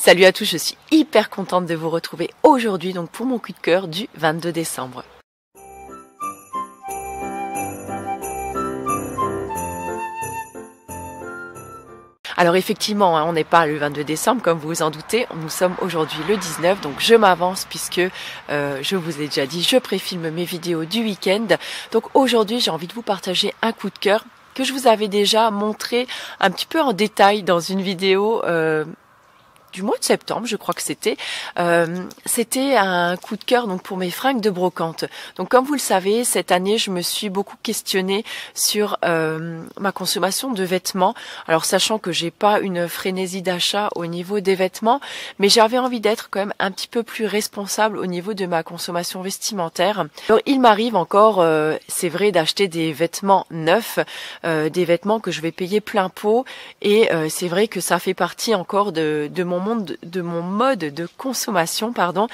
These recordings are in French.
Salut à tous, je suis hyper contente de vous retrouver aujourd'hui donc pour mon coup de cœur du 22 décembre. Alors effectivement, on n'est pas le 22 décembre comme vous vous en doutez, nous sommes aujourd'hui le 19, donc je m'avance puisque je vous ai déjà dit, je préfilme mes vidéos du week-end. Donc aujourd'hui, j'ai envie de vous partager un coup de cœur que je vous avais déjà montré un petit peu en détail dans une vidéo du mois de septembre, je crois que c'était un coup de cœur donc pour mes fringues de brocante. Donc comme vous le savez, cette année je me suis beaucoup questionnée sur ma consommation de vêtements. Alors sachant que j'ai pas une frénésie d'achat au niveau des vêtements, mais j'avais envie d'être quand même un petit peu plus responsable au niveau de ma consommation vestimentaire. Alors il m'arrive encore, c'est vrai, d'acheter des vêtements neufs, des vêtements que je vais payer plein pot, et c'est vrai que ça fait partie encore de mon mode de consommation, pardon,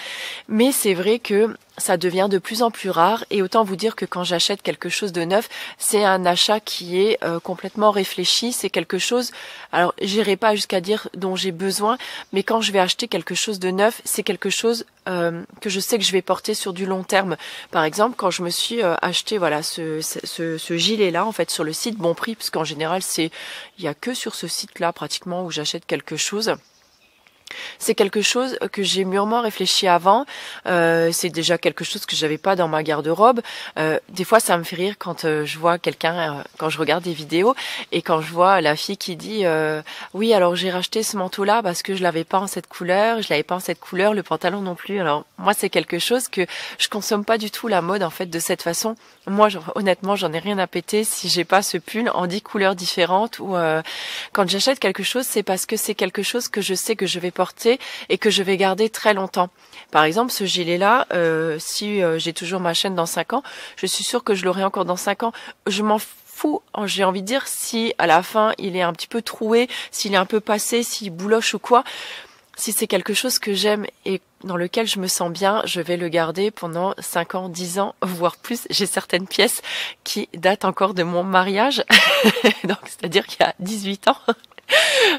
mais c'est vrai que ça devient de plus en plus rare, et autant vous dire que quand j'achète quelque chose de neuf, c'est un achat qui est complètement réfléchi, c'est quelque chose, alors j'irai pas jusqu'à dire dont j'ai besoin, mais quand je vais acheter quelque chose de neuf, c'est quelque chose que je sais que je vais porter sur du long terme. Par exemple, quand je me suis acheté voilà ce gilet là en fait sur le site Bonprix, parce qu'en général il y a que sur ce site là pratiquement où j'achète quelque chose. C'est quelque chose que j'ai mûrement réfléchi avant. C'est déjà quelque chose que j'avais pas dans ma garde-robe. Des fois, ça me fait rire quand je vois quelqu'un, quand je regarde des vidéos et quand je vois la fille qui dit oui, alors j'ai racheté ce manteau-là parce que je l'avais pas en cette couleur, je l'avais pas en cette couleur, le pantalon non plus. Alors moi, c'est quelque chose que je consomme pas du tout la mode en fait de cette façon. Moi, honnêtement, j'en ai rien à péter si j'ai pas ce pull en 10 couleurs différentes, ou quand j'achète quelque chose, c'est parce que c'est quelque chose que je sais que je vais porter et que je vais garder très longtemps. Par exemple, ce gilet-là, si j'ai toujours ma chaîne dans 5 ans, je suis sûre que je l'aurai encore dans 5 ans. Je m'en fous, j'ai envie de dire, si à la fin il est un petit peu troué, s'il est un peu passé, s'il bouloche ou quoi. Si c'est quelque chose que j'aime et dans lequel je me sens bien, je vais le garder pendant 5 ans, 10 ans, voire plus. J'ai certaines pièces qui datent encore de mon mariage, donc c'est-à-dire qu'il y a 18 ans.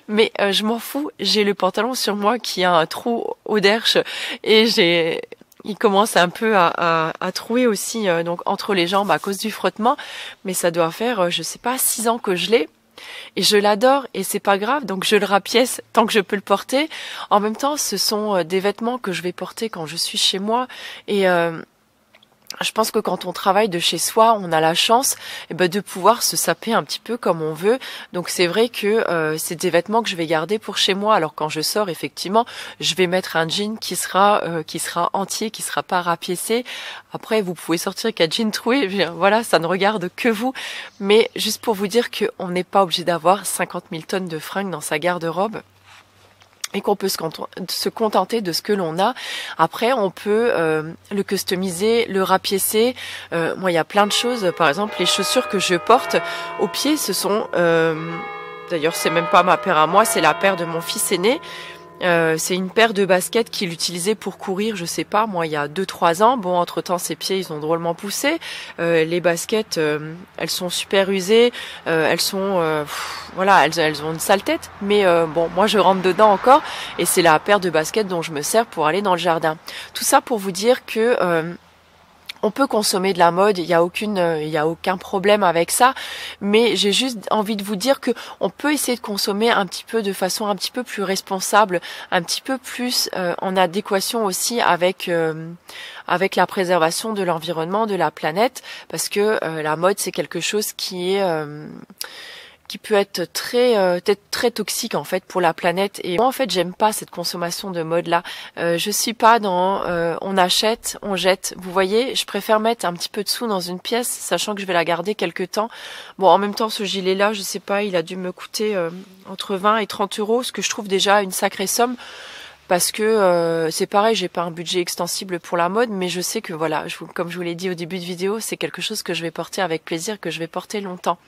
Mais je m'en fous, j'ai le pantalon sur moi qui a un trou au derche et il commence un peu à trouer aussi donc entre les jambes à cause du frottement, mais ça doit faire je sais pas 6 ans que je l'ai. Et je l'adore et c'est pas grave, donc je le rapièce tant que je peux le porter. En même temps, ce sont des vêtements que je vais porter quand je suis chez moi, et je pense que quand on travaille de chez soi, on a la chance de pouvoir se saper un petit peu comme on veut. Donc c'est vrai que c'est des vêtements que je vais garder pour chez moi. Alors quand je sors, effectivement, je vais mettre un jean qui sera entier, qui sera pas rapiécé. Après, vous pouvez sortir avec un jean troué. Voilà, ça ne regarde que vous. Mais juste pour vous dire qu'on n'est pas obligé d'avoir 50 000 tonnes de fringues dans sa garde-robe, et qu'on peut se contenter de ce que l'on a. Après, on peut le customiser, le rapiécer. Moi, il y a plein de choses. Par exemple, les chaussures que je porte aux pieds, ce sont... D'ailleurs, c'est même pas ma paire à moi, c'est la paire de mon fils aîné. C'est une paire de baskets qu'il utilisait pour courir, je sais pas, moi, il y a 2-3 ans. Bon, entre-temps, ses pieds, ils ont drôlement poussé. Les baskets, elles sont super usées. Elles sont... voilà, elles ont une sale tête. Mais bon, moi, je rentre dedans encore. Et c'est la paire de baskets dont je me sers pour aller dans le jardin. Tout ça pour vous dire que... on peut consommer de la mode, il y a aucun problème avec ça, mais j'ai juste envie de vous dire que on peut essayer de consommer un petit peu de façon un petit peu plus responsable, un petit peu plus en adéquation aussi avec la préservation de l'environnement, de la planète, parce que la mode c'est quelque chose qui peut être très toxique en fait pour la planète. Et moi en fait j'aime pas cette consommation de mode là. Je suis pas dans on achète, on jette. Vous voyez, je préfère mettre un petit peu de sous dans une pièce, sachant que je vais la garder quelque temps. Bon, en même temps ce gilet là, je sais pas, il a dû me coûter entre 20 et 30 euros, ce que je trouve déjà une sacrée somme. Parce que c'est pareil, j'ai pas un budget extensible pour la mode, mais je sais que voilà, comme je vous l'ai dit au début de vidéo, c'est quelque chose que je vais porter avec plaisir, que je vais porter longtemps.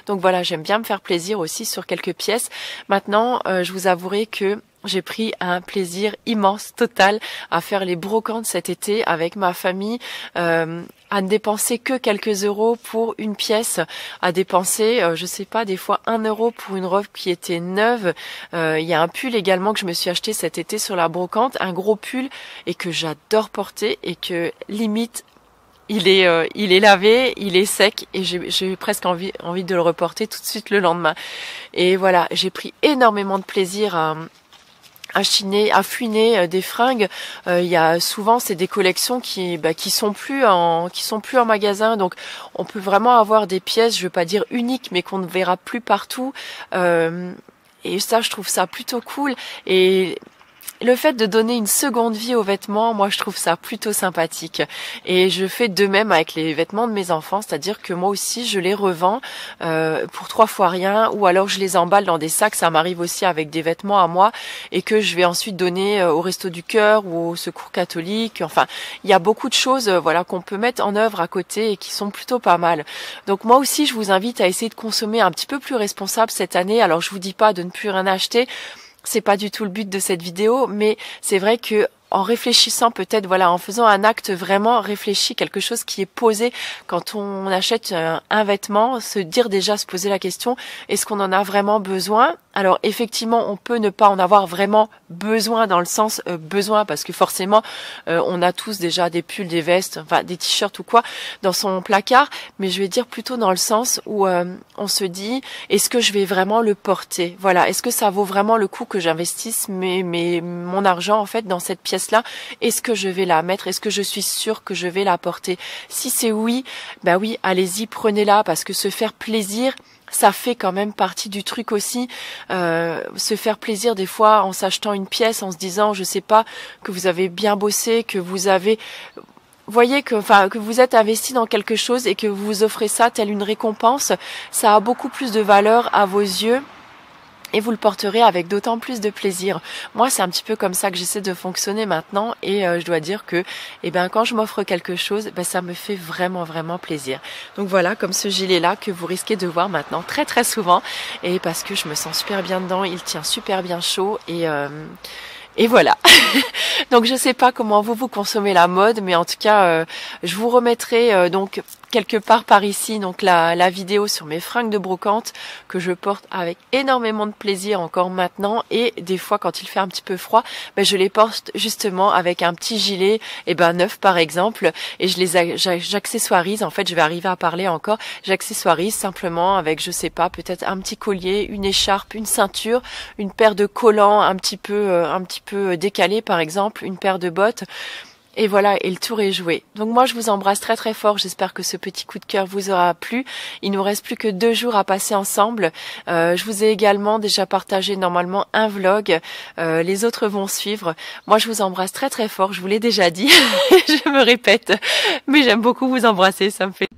Donc voilà, j'aime bien me faire plaisir aussi sur quelques pièces. Maintenant, je vous avouerai que j'ai pris un plaisir immense, total, à faire les brocantes cet été avec ma famille, à ne dépenser que quelques euros pour une pièce, à dépenser, je sais pas, des fois 1 euro pour une robe qui était neuve. Il y a un pull également que je me suis acheté cet été sur la brocante, un gros pull et que j'adore porter et que limite il est lavé, il est sec et j'ai presque envie de le reporter tout de suite le lendemain. Et voilà, j'ai pris énormément de plaisir à chiner, à fouiner des fringues. Il y a souvent c'est des collections qui sont plus en magasin, donc on peut vraiment avoir des pièces, je veux pas dire uniques, mais qu'on ne verra plus partout. Et ça, je trouve ça plutôt cool. Et le fait de donner une seconde vie aux vêtements, moi je trouve ça plutôt sympathique. Et je fais de même avec les vêtements de mes enfants, c'est-à-dire que moi aussi je les revends pour 3 fois rien, ou alors je les emballe dans des sacs, ça m'arrive aussi avec des vêtements à moi, et que je vais ensuite donner au Resto du Cœur ou au Secours catholique. Enfin, il y a beaucoup de choses voilà, qu'on peut mettre en œuvre à côté et qui sont plutôt pas mal. Donc moi aussi je vous invite à essayer de consommer un petit peu plus responsable cette année. Alors je vous dis pas de ne plus rien acheter, c'est pas du tout le but de cette vidéo, mais c'est vrai que en réfléchissant peut-être, voilà, en faisant un acte vraiment réfléchi, quelque chose qui est posé quand on achète un vêtement, se poser la question, est-ce qu'on en a vraiment besoin? Alors effectivement, on peut ne pas en avoir vraiment besoin dans le sens besoin, parce que forcément, on a tous déjà des pulls, des vestes, enfin des t-shirts ou quoi dans son placard, mais je vais dire plutôt dans le sens où on se dit, est-ce que je vais vraiment le porter? Voilà, est-ce que ça vaut vraiment le coup que j'investisse mon argent en fait dans cette pièce là, est-ce que je vais la mettre, est-ce que je suis sûre que je vais la porter? Si c'est oui, ben oui, allez-y, prenez-la, parce que se faire plaisir, ça fait quand même partie du truc aussi. Se faire plaisir des fois en s'achetant une pièce, en se disant, je sais pas, que vous avez bien bossé, que vous avez... Voyez que vous êtes investi dans quelque chose et que vous vous offrez ça telle une récompense, ça a beaucoup plus de valeur à vos yeux. Et vous le porterez avec d'autant plus de plaisir. Moi, c'est un petit peu comme ça que j'essaie de fonctionner maintenant. Et je dois dire que quand je m'offre quelque chose, ça me fait vraiment, vraiment plaisir. Donc voilà, comme ce gilet-là que vous risquez de voir maintenant très, très souvent. Et parce que je me sens super bien dedans, il tient super bien chaud. Et voilà. Donc je sais pas comment vous consommez la mode, mais en tout cas, je vous remettrai donc quelque part par ici donc la vidéo sur mes fringues de brocante que je porte avec énormément de plaisir encore maintenant, et des fois quand il fait un petit peu froid, je les porte justement avec un petit gilet neuf par exemple, et j'accessoirise, en fait je vais arriver à parler encore, j'accessoirise simplement avec, je sais pas, peut-être un petit collier, une écharpe, une ceinture, une paire de collants un petit peu décalés par exemple, une paire de bottes. Et voilà, et le tour est joué. Donc moi, je vous embrasse très très fort. J'espère que ce petit coup de cœur vous aura plu. Il nous reste plus que 2 jours à passer ensemble. Je vous ai également déjà partagé normalement un vlog. Les autres vont suivre. Moi, je vous embrasse très très fort. Je vous l'ai déjà dit. Je me répète. Mais j'aime beaucoup vous embrasser. Ça me fait...